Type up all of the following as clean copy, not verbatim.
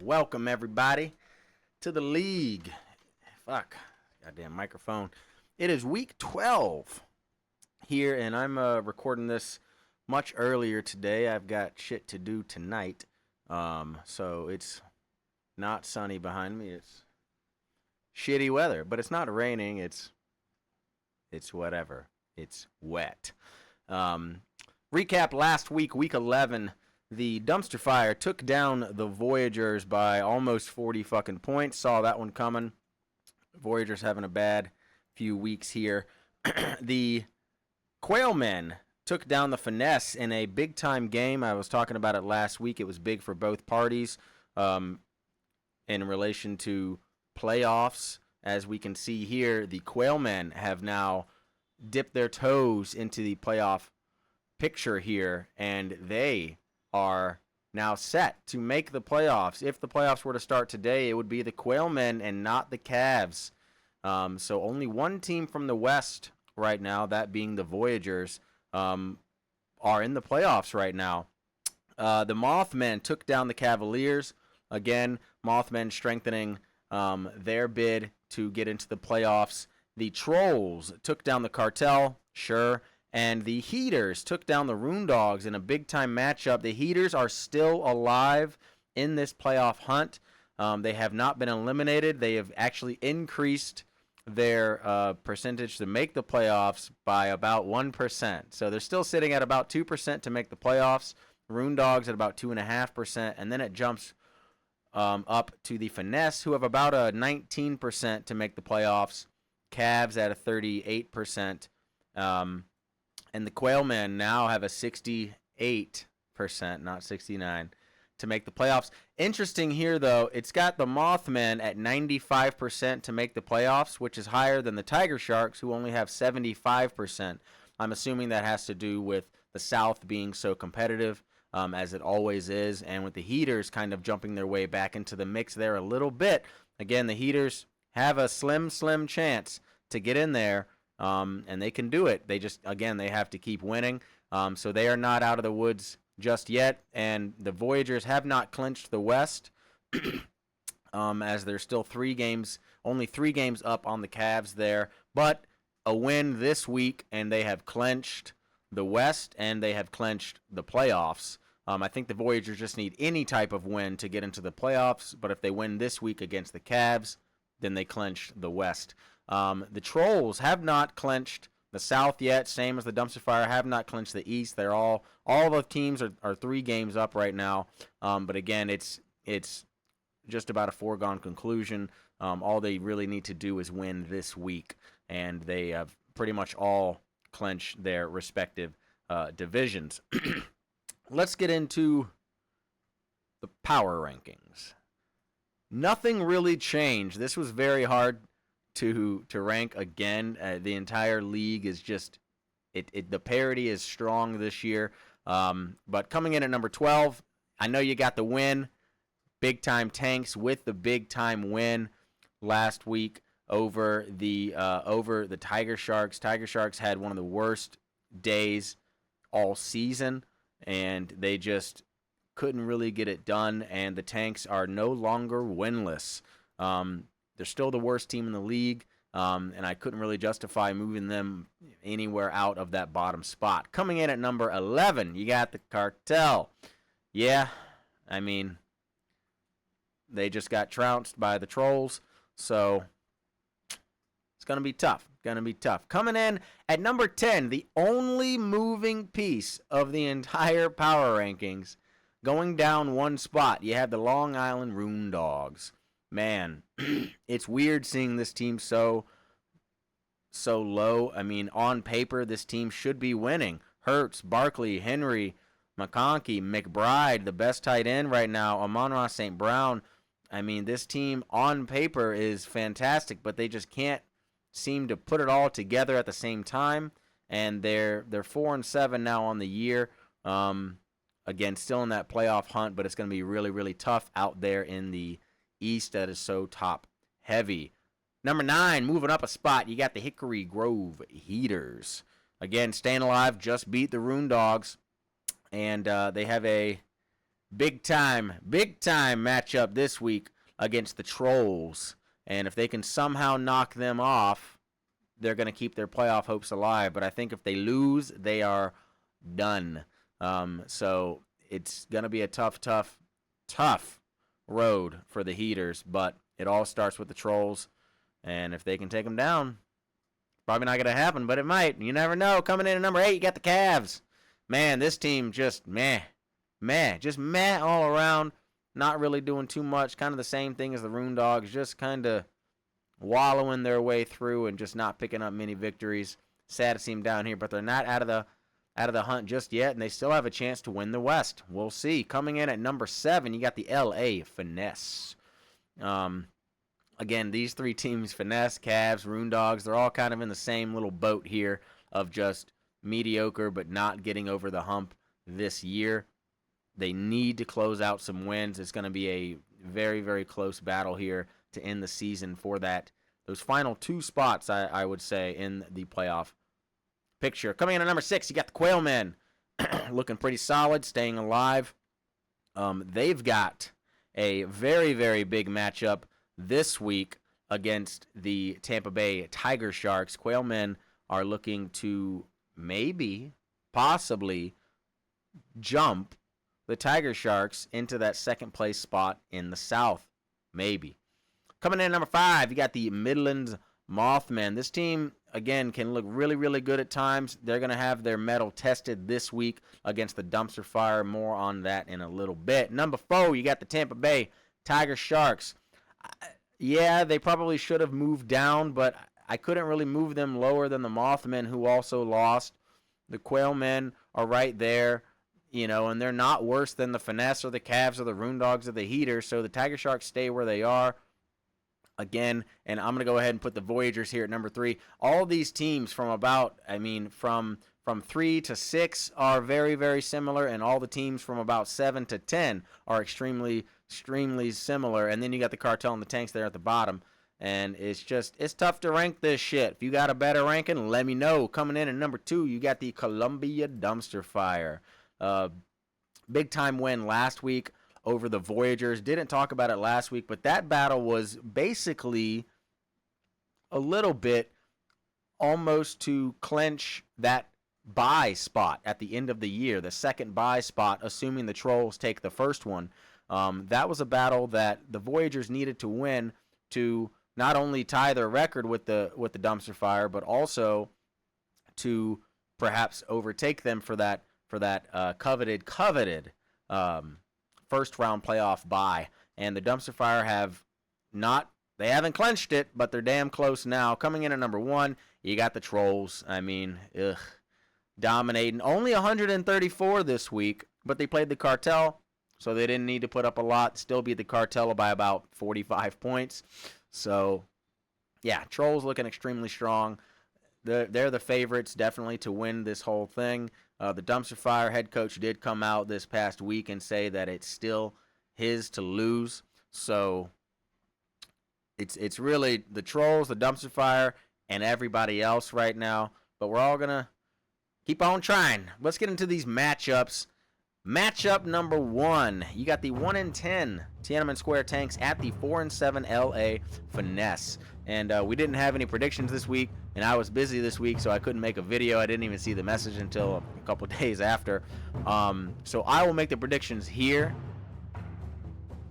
Welcome everybody to the league. Fuck, goddamn microphone. It is week 12 here, and I'm recording this much earlier today. I've got shit to do tonight, so it's not sunny behind me. It's shitty weather, but it's not raining. It's whatever. It's wet. Um, Recap last week, week 11. The Dumpster Fire took down the Voyagers by almost 40 fucking points. Saw that one coming. Voyagers having a bad few weeks here. The Quailmen took down the Finesse in a big time game. I was talking about it last week. It was big for both parties in relation to playoffs. As we can see here, the Quailmen have now dipped their toes into the playoff picture here, and they are now set to make the playoffs. If the playoffs were to start today, it would be the Quailmen and not the Cavs. So only one team from the West right now, that being the Voyagers, are in the playoffs right now. The Mothmen took down the Cavaliers. Again, Mothmen strengthening their bid to get into the playoffs. The Trolls took down the Cartel, sure. And the Heaters took down the Rune Dogs in a big-time matchup. The Heaters are still alive in this playoff hunt. They have not been eliminated. They have actually increased their percentage to make the playoffs by about 1%. So they're still sitting at about 2% to make the playoffs. Rune Dogs at about 2.5%. And then it jumps up to the Finesse, who have about a 19% to make the playoffs. Cavs at a 38%. And the Quailmen now have a 68%, not 69%, to make the playoffs. Interesting here, though, it's got the Mothmen at 95% to make the playoffs, which is higher than the Tiger Sharks, who only have 75%. I'm assuming that has to do with the South being so competitive, as it always is, and with the Heaters kind of jumping their way back into the mix there a little bit. Again, the Heaters have a slim chance to get in there. And they can do it. They just, again, they have to keep winning. So they are not out of the woods just yet. And the Voyagers have not clinched the West, as there's still only 3 games up on the Cavs there. But a win this week, and they have clinched the West, and they have clinched the playoffs. I think the Voyagers just need any type of win to get into the playoffs. But if they win this week against the Cavs, then they clinch the West. The Trolls have not clinched the South yet, same as the Dumpster Fire have not clinched the East. They're all the teams are 3 games up right now. But again, it's just about a foregone conclusion. All they really need to do is win this week, and they have pretty much all clinched their respective divisions. Let's get into the power rankings. Nothing really changed. This was very hard to rank again. The entire league is just the parity is strong this year. But coming in at number 12, I know you got the win. Big time Tanks with the big time win last week over the Tiger Sharks. Tiger Sharks had one of the worst days all season, and they just couldn't really get it done. And the Tanks are no longer winless. They're still the worst team in the league, and I couldn't really justify moving them anywhere out of that bottom spot. Coming in at number 11, you got the Cartel. Yeah, I mean, they just got trounced by the Trolls, so it's going to be tough. Coming in at number 10, the only moving piece of the entire power rankings, going down one spot, you have the Long Island Rune Dogs. Man, it's weird seeing this team so low. I mean, on paper, this team should be winning. Hurts, Barkley, Henry, McConkey, McBride, the best tight end right now, Amon-Ra St. Brown. I mean, this team on paper is fantastic, but they just can't seem to put it all together at the same time. And they're 4-7 now on the year. Again, still in that playoff hunt, but it's going to be really, really tough out there in the East that is so top heavy. Number 9, moving up a spot, you got the Hickory Grove Heaters. Again, staying alive, just beat the Rune Dogs, and they have a big time matchup this week against the Trolls. And if they can somehow knock them off, they're going to keep their playoff hopes alive. But I think if they lose, they are done. So it's going to be a tough road for the Heaters. But it all starts with the Trolls. And if they can take them down, probably not going to happen, but it might. You never know. Coming in at number 8, you got the Cavs. Man, this team just meh. Just meh all around. Not really doing too much. Kind of the same thing as the Rune Dogs. Just kind of wallowing their way through and just not picking up many victories. Sad to see them down here, but they're not out of the hunt just yet, and they still have a chance to win the West. We'll see. Coming in at number 7, you got the LA Finesse. Again, these 3 teams, Finesse, Cavs, Rune Dogs, they're all kind of in the same little boat here of just mediocre but not getting over the hump this year. They need to close out some wins. It's going to be a very, very close battle here to end the season for those final 2 spots, I would say, in the playoff picture. Coming in at number 6, you got the Quailmen. Looking pretty solid, staying alive. They've got a very, very big matchup this week against the Tampa Bay Tiger Sharks. Quailmen are looking to possibly jump the Tiger Sharks into that second place spot in the South. Maybe. Coming in at number 5, you got the Midlands Mothmen. This team, again, can look really, really good at times. They're going to have their mettle tested this week against the Dumpster Fire. More on that in a little bit. Number 4, you got the Tampa Bay Tiger Sharks. Yeah, they probably should have moved down, but I couldn't really move them lower than the Mothmen, who also lost. The Quailmen are right there, and they're not worse than the Finesse or the Cavs or the Rune Dogs or the Heaters, so the Tiger Sharks stay where they are. Again, and I'm going to go ahead and put the Voyagers here at number 3. All these teams from 3 to 6 are very, very similar, and all the teams from about 7 to 10 are extremely similar. And then you got the Cartel and the Tanks there at the bottom. And it's tough to rank this shit. If you got a better ranking, let me know. Coming in at number 2, you got the Columbia Dumpster Fire. Big time win last week over the Voyagers. Didn't talk about it last week, but that battle was basically a little bit almost to clinch that bye spot at the end of the year, the second bye spot, assuming the Trolls take the first one. That was a battle that the Voyagers needed to win to not only tie their record with the Dumpster Fire, but also to perhaps overtake them for that coveted first round playoff bye. And the Dumpster Fire they haven't clinched it, but they're damn close now. Coming in at number 1, you got the Trolls. Dominating. Only 134 this week, but they played the Cartel, so they didn't need to put up a lot. Still beat the Cartel by about 45 points. So, yeah, Trolls looking extremely strong. They're the favorites, definitely, to win this whole thing. The Dumpster Fire head coach did come out this past week and say that it's still his to lose. So, it's really the Trolls, the Dumpster Fire, and everybody else right now. But we're all going to keep on trying. Let's get into these matchups. Matchup number 1, you got the 1-10 Tiananmen Square Tanks at the 4-7 LA Finesse. And we didn't have any predictions this week, and I was busy this week, so I couldn't make a video. I didn't even see the message until a couple days after. So I will make the predictions here,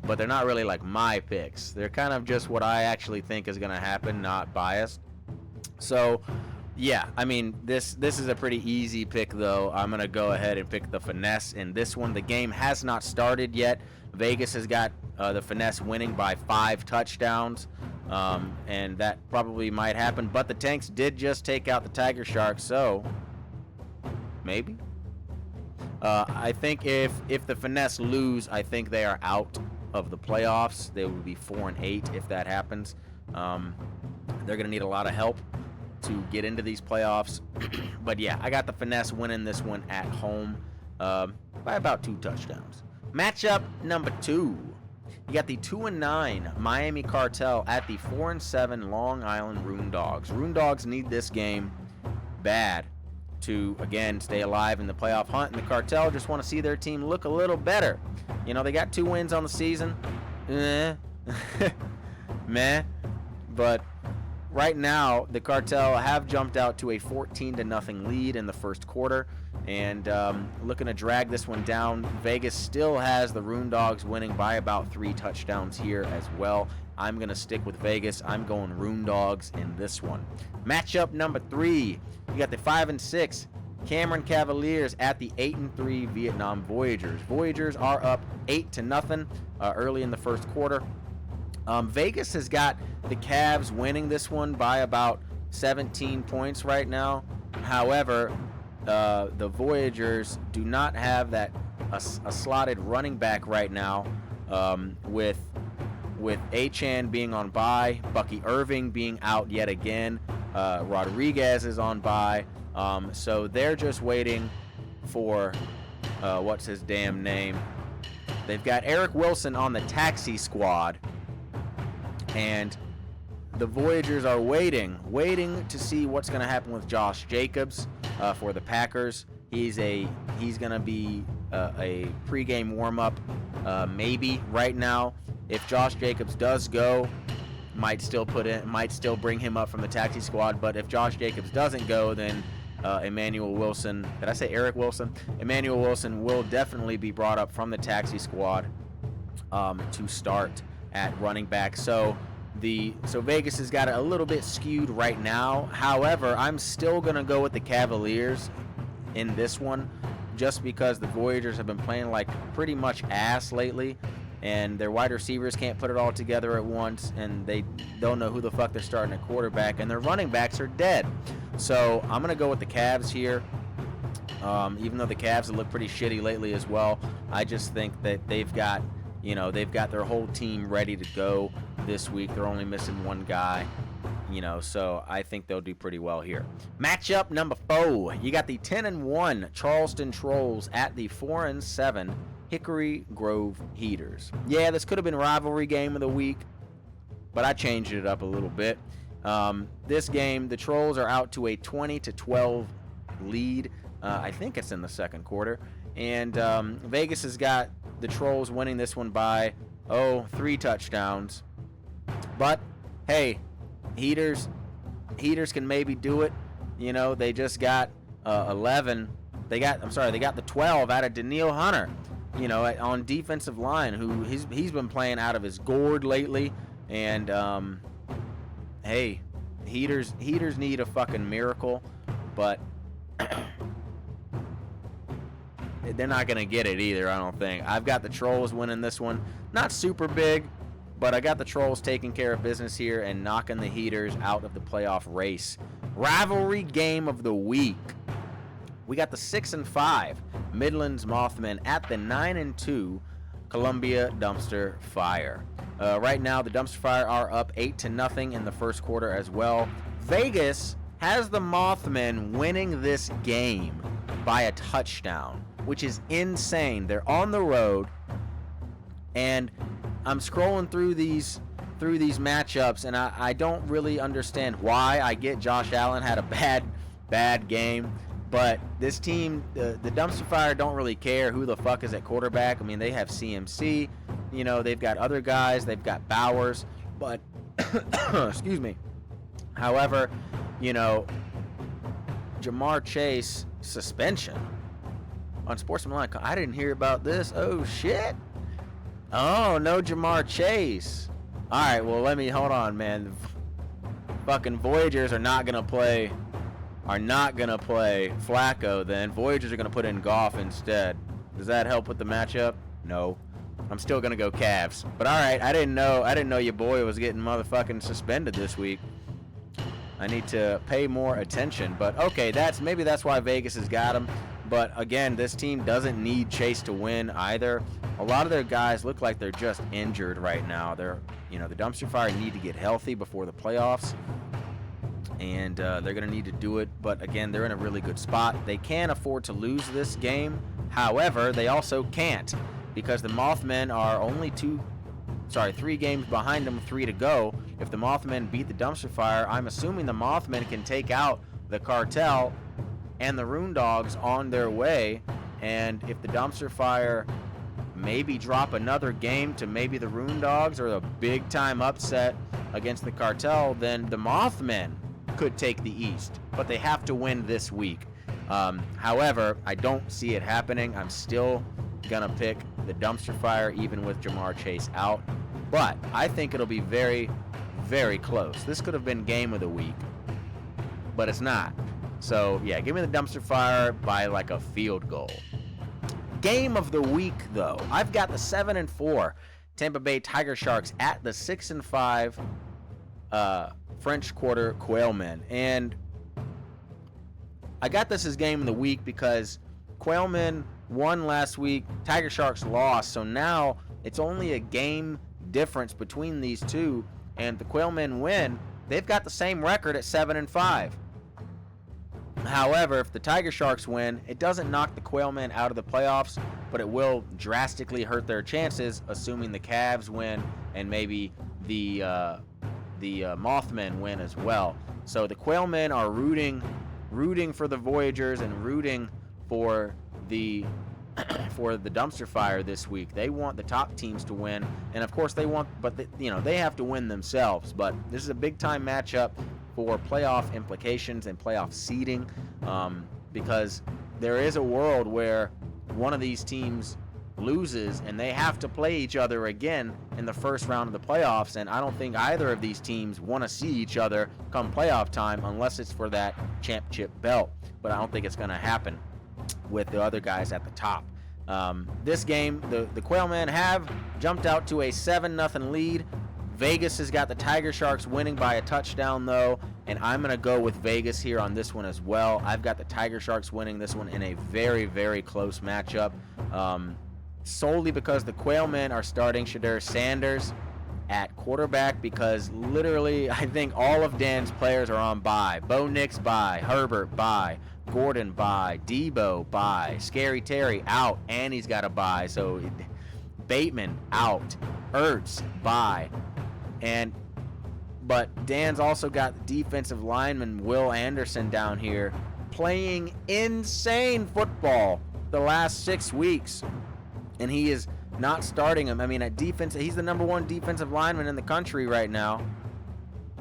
but they're not really like my picks. They're kind of just what I actually think is going to happen, not biased. So, yeah, this is a pretty easy pick, though. I'm going to go ahead and pick the Finesse in this one. The game has not started yet. Vegas has got the Finesse winning by 5 touchdowns, and that probably might happen. But the Tanks did just take out the Tiger Sharks, so maybe. I think if the Finesse lose, I think they are out of the playoffs. They would be 4-8 if that happens. They're going to need a lot of help to get into these playoffs. But yeah, I got the Finesse winning this one at home by about 2 touchdowns. Matchup number 2, you got the 2-9 Miami Cartel at the 4-7 Long Island Rune Dogs. Rune Dogs need this game bad to, again, stay alive in the playoff hunt. And the Cartel just want to see their team look a little better. You know, they got 2 wins on the season. Meh. But right now, the Cartel have jumped out to a 14-0 lead in the first quarter. And looking to drag this one down. Vegas still has the Roondogs winning by about 3 touchdowns here as well. I'm going to stick with Vegas. I'm going Roondogs in this one. Matchup number 3. You got the 5-6 Cameron Cavaliers at the 8-3 Vietnam Voyagers. Voyagers are up 8-0 early in the first quarter. Vegas has got the Cavs winning this one by about 17 points right now. However, the Voyagers do not have a slotted running back right now, with Achane being on bye, Bucky Irving being out yet again, Rodriguez is on bye, so they're just waiting for what's his damn name. They've got Eric Wilson on the taxi squad, and the Voyagers are waiting to see what's going to happen with Josh Jacobs for the Packers. He's going to be a pregame warm-up, maybe right now. If Josh Jacobs does go, might still bring him up from the taxi squad. But if Josh Jacobs doesn't go, then Emmanuel Wilson, did I say Eric Wilson? Emmanuel Wilson will definitely be brought up from the taxi squad to start at running back. So Vegas has got it a little bit skewed right now. However, I'm still going to go with the Cavaliers in this one, just because the Voyagers have been playing like pretty much ass lately, and their wide receivers can't put it all together at once, and they don't know who the fuck they're starting at quarterback, and their running backs are dead. So I'm going to go with the Cavs here. Even though the Cavs have looked pretty shitty lately as well, I just think that they've got their whole team ready to go this week. They're only missing one guy, so I think they'll do pretty well here. Matchup number 4. You got the 10-1 Charleston Trolls at the 4-7 Hickory Grove Heaters. Yeah, this could have been rivalry game of the week, but I changed it up a little bit. This game, the Trolls are out to a 20-12 lead. I think it's in the second quarter. And Vegas has got the Trolls winning this one by 3 touchdowns. But hey, Heaters can maybe do it. They just got 11. They got the 12 out of Daniil Hunter, on defensive line, who he's been playing out of his gourd lately. And hey, Heaters need a fucking miracle, but they're not going to get it either, I don't think. I've got the Trolls winning this one. Not super big, but I got the Trolls taking care of business here and knocking the Heaters out of the playoff race. Rivalry game of the week. We got the 6-5 Midlands Mothmen at the 9-2 Columbia Dumpster Fire. Right now, the Dumpster Fire are up 8-0 in the first quarter as well. Vegas has the Mothmen winning this game by a touchdown, which is insane. They're on the road, and I'm scrolling through these matchups, and I don't really understand why. I get Josh Allen had a bad game, but this team, the Dumpster Fire, don't really care who the fuck is at quarterback. I mean, they have CMC, they've got other guys, they've got Bowers, but excuse me. However, Jamar Chase suspension on Sportsmanlike. I didn't hear about this. Oh shit. Oh, no Jamar Chase. All right, well, hold on, man. Fucking Voyagers are not gonna play Flacco. Then Voyagers are gonna put in Goff instead. Does that help with the matchup? No. I'm still gonna go Cavs. But all right, I didn't know your boy was getting motherfucking suspended this week. I need to pay more attention. But okay, maybe that's why Vegas has got him. But again, this team doesn't need Chase to win either. A lot of their guys look like they're just injured right now. The Dumpster Fire need to get healthy before the playoffs, and they're going to need to do it. But again, they're in a really good spot. They can afford to lose this game. However, they also can't, because the Mothmen are only 3 games behind them, 3 to go. If the Mothmen beat the Dumpster Fire, I'm assuming the Mothmen can take out the Cartel and the Rune Dogs on their way. And if the Dumpster Fire maybe drop another game to maybe the Rune Dogs or a big time upset against the Cartel, then the Mothmen could take the East, but they have to win this week. However, I don't see it happening. I'm still gonna pick the Dumpster Fire even with Jamar Chase out, but I think it'll be very, very close. This could have been game of the week, but it's not. So yeah, give me the Dumpster Fire by like a field goal. Game of the week, though, I've got the 7-4 Tampa Bay Tiger Sharks at the 6-5 French Quarter Quailmen. And I got this as game of the week because Quailmen won last week, Tiger Sharks lost, so now it's only a game difference between these two, and the Quailmen win. They've got the same record at 7-5. However, if the Tiger Sharks win, it doesn't knock the Quailmen out of the playoffs, but it will drastically hurt their chances, assuming the Cavs win and maybe the Mothmen win as well. So the Quailmen are rooting for the Voyagers and rooting for the Dumpster Fire this week. They want the top teams to win, and of course they have to win themselves. But this is a big time matchup for playoff implications and playoff seeding, because there is a world where one of these teams loses and they have to play each other again in the first round of the playoffs, and I don't think either of these teams want to see each other come playoff time unless it's for that championship belt, but I don't think it's going to happen with the other guys at the top. This game, the Quailmen have jumped out to a 7-0 lead. Vegas has got the Tiger Sharks winning by a touchdown, though, and I'm going to go with Vegas here on this one as well. I've got the Tiger Sharks winning this one in a very, very close matchup, solely because the Quailmen are starting Shedeur Sanders at quarterback, because literally I think all of Dan's players are on bye. Bo Nix bye, Herbert bye, Gordon bye, Debo bye, Scary Terry out, and he's got a bye, so Bateman out, Ertz bye. But Dan's also got the defensive lineman Will Anderson down here playing insane football the last 6 weeks, and he is not starting him. I mean, at defense, he's the number 1 defensive lineman in the country right now,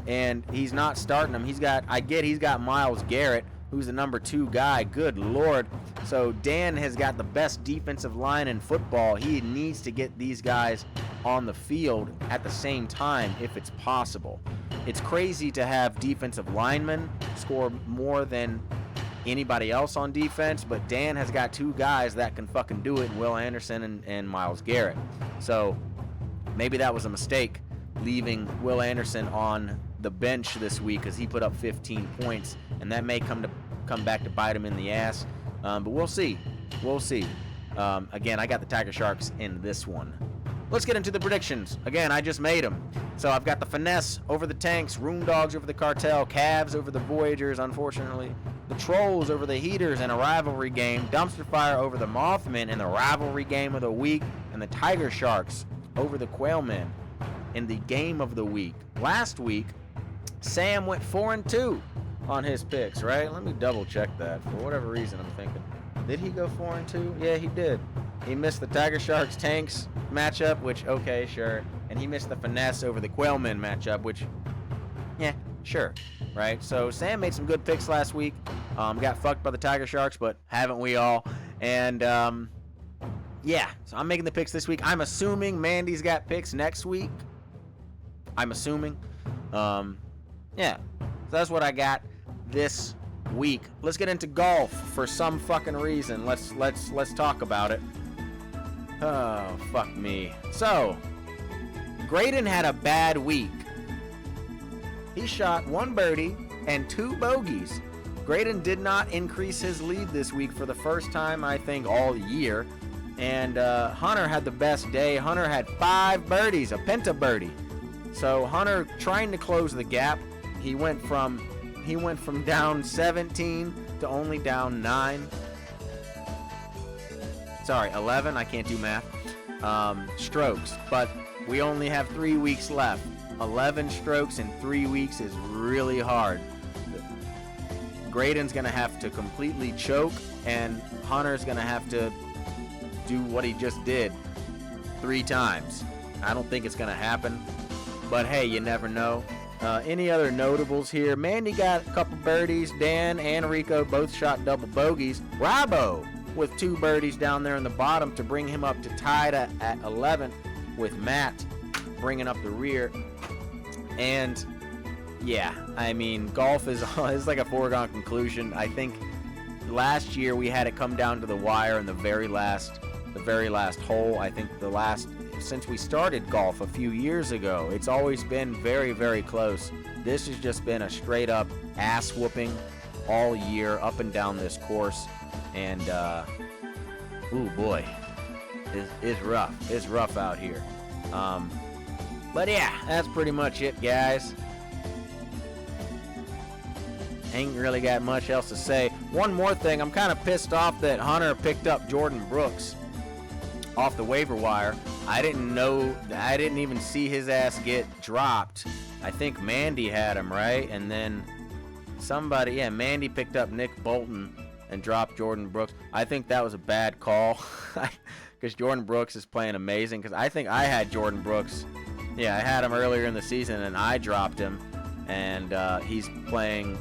and he's not starting him. He's got Myles Garrett, who's the number 2 guy. Good Lord. So Dan has got the best defensive line in football. He needs to get these guys on the field at the same time if it's possible. It's crazy to have defensive linemen score more than anybody else on defense, but Dan has got 2 guys that can fucking do it, Will Anderson and Myles Garrett. So maybe that was a mistake, leaving Will Anderson on the bench this week, because he put up 15 points, and that may come back to bite him in the ass. But we'll see. Again, I got the Tiger Sharks in this one. Let's get into the predictions. Again, I just made them. So I've got the Finesse over the Tanks, Rune Dogs over the Cartel, Cavs over the Voyagers, unfortunately, the Trolls over the Heaters in a rivalry game, Dumpster Fire over the Mothmen in the rivalry game of the week, and the Tiger Sharks over the Quailmen in the game of the week. Last week, Sam went 4-2 on his picks, right? Let me double check that. For whatever reason, I'm thinking, did he go 4-2? Yeah, he did. He missed the Tiger Sharks Tanks matchup, which, okay, sure. And he missed the Finesse over the Quailmen matchup, which, yeah, sure, right? So Sam made some good picks last week. Got fucked by the Tiger Sharks, but haven't we all? And, yeah, so I'm making the picks this week. I'm assuming Mandy's got picks next week. I'm assuming. Yeah, so that's what I got this week. Let's get into golf for some fucking reason. Let's talk about it. Oh, fuck me. So, Graydon had a bad week. He shot 1 birdie and 2 bogeys. Graydon did not increase his lead this week for the first time, I think, all year. And Hunter had the best day. Hunter had 5 birdies, a penta birdie. So Hunter trying to close the gap. He went from down 17 to only down 9. Sorry, 11. I can't do math. Strokes, but we only have 3 weeks left. 11 strokes in 3 weeks is really hard. Graydon's going to have to completely choke, and Hunter's going to have to do what he just did 3 times. I don't think it's going to happen, but hey, you never know. Any other notables here? Mandy got a couple birdies. Dan and Rico both shot double bogeys. Rabo with 2 birdies down there in the bottom to bring him up to tied at 11 with Matt bringing up the rear. And yeah, I mean, golf is like a foregone conclusion. I think last year we had it come down to the wire in the very last hole. I think since we started golf a few years ago, it's always been very, very close. This has just been a straight up ass whooping all year up and down this course. And ooh boy, it's rough. It's rough out here. But yeah, that's pretty much it, guys. Ain't really got much else to say. One more thing, I'm kind of pissed off that Hunter picked up Jordan Brooks off the waiver wire. I didn't even see his ass get dropped. I think Mandy had him, right? And then Mandy picked up Nick Bolton and dropped Jordan Brooks. I think that was a bad call because Jordan Brooks is playing amazing. Because I think I had Jordan Brooks. Yeah, I had him earlier in the season and I dropped him. And he's playing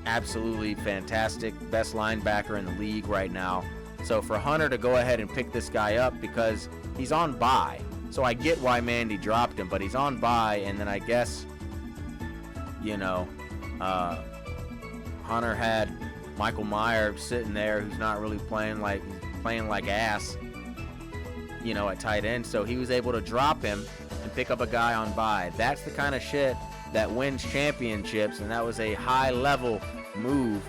absolutely fantastic. Best linebacker in the league right now. So for Hunter to go ahead and pick this guy up because he's on bye. So I get why Mandy dropped him, but he's on bye, and then I guess, Hunter had Michael Mayer sitting there who's not really playing like ass, at tight end. So he was able to drop him and pick up a guy on bye. That's the kind of shit that wins championships, and that was a high-level move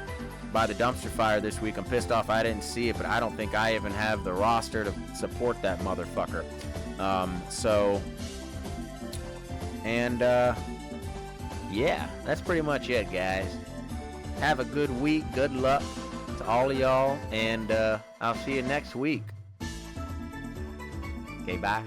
by the dumpster fire this week. I'm pissed off I didn't see it, but I don't think I even have the roster to support that motherfucker. Yeah, that's pretty much it, guys. Have a good week. Good luck to all of y'all, and I'll see you next week. Okay, bye.